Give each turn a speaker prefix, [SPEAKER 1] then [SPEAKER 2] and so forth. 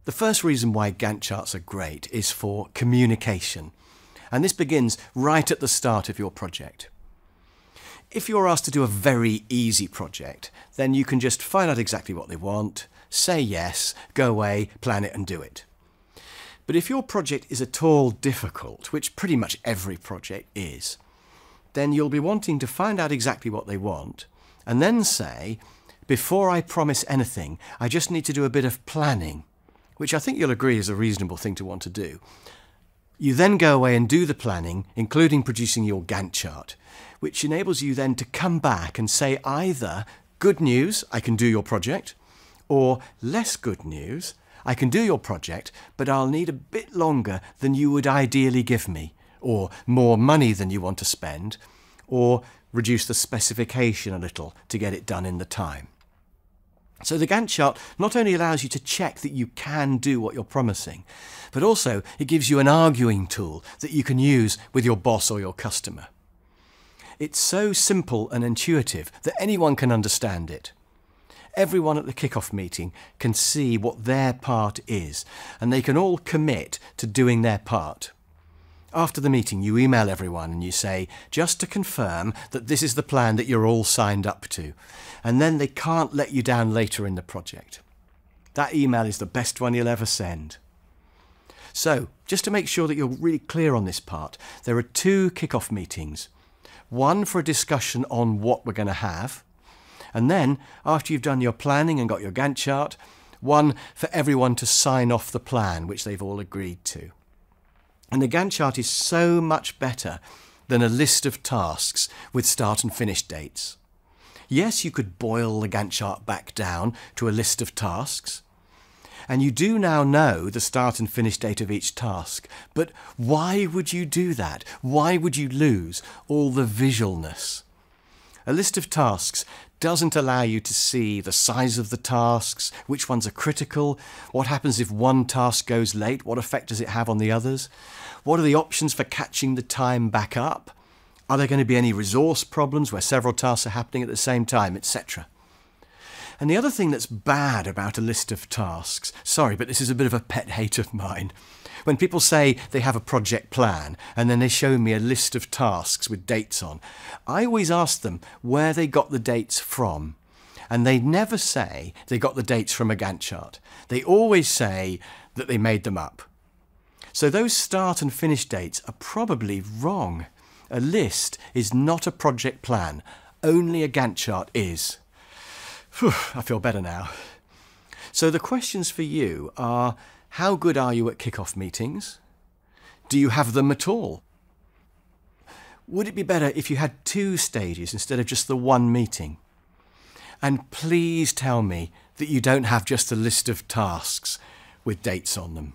[SPEAKER 1] The first reason why Gantt charts are great is for communication, and this begins right at the start of your project. If you're asked to do a very easy project, then you can just find out exactly what they want, say yes, go away, plan it and do it. But if your project is at all difficult, which pretty much every project is, then you'll be wanting to find out exactly what they want and then say, before I promise anything, I just need to do a bit of planning, which I think you'll agree is a reasonable thing to want to do. You then go away and do the planning, including producing your Gantt chart, which enables you then to come back and say either, good news, I can do your project, or less good news, I can do your project, but I'll need a bit longer than you would ideally give me, or more money than you want to spend, or reduce the specification a little to get it done in the time. So the Gantt chart not only allows you to check that you can do what you're promising, but also it gives you an arguing tool that you can use with your boss or your customer. It's so simple and intuitive that anyone can understand it. Everyone at the kickoff meeting can see what their part is, and they can all commit to doing their part. After the meeting, you email everyone and you say, just to confirm that this is the plan that you're all signed up to, and then they can't let you down later in the project. That email is the best one you'll ever send. So, just to make sure that you're really clear on this part, there are 2 kickoff meetings. One for a discussion on what we're going to have, and then, after you've done your planning and got your Gantt chart, one for everyone to sign off the plan, which they've all agreed to. And the Gantt chart is so much better than a list of tasks with start and finish dates. Yes, you could boil the Gantt chart back down to a list of tasks, and you do now know the start and finish date of each task. But why would you do that? Why would you lose all the visualness? A list of tasks doesn't allow you to see the size of the tasks, which ones are critical, what happens if one task goes late, what effect does it have on the others, what are the options for catching the time back up, are there going to be any resource problems where several tasks are happening at the same time, etc. And the other thing that's bad about a list of tasks, sorry, but this is a bit of a pet hate of mine, when people say they have a project plan and then they show me a list of tasks with dates on, I always ask them where they got the dates from. And they never say they got the dates from a Gantt chart. They always say that they made them up. So those start and finish dates are probably wrong. A list is not a project plan. Only a Gantt chart is. Whew, I feel better now. So the questions for you are, how good are you at kickoff meetings? Do you have them at all? Would it be better if you had 2 stages instead of just the 1 meeting? And please tell me that you don't have just a list of tasks with dates on them.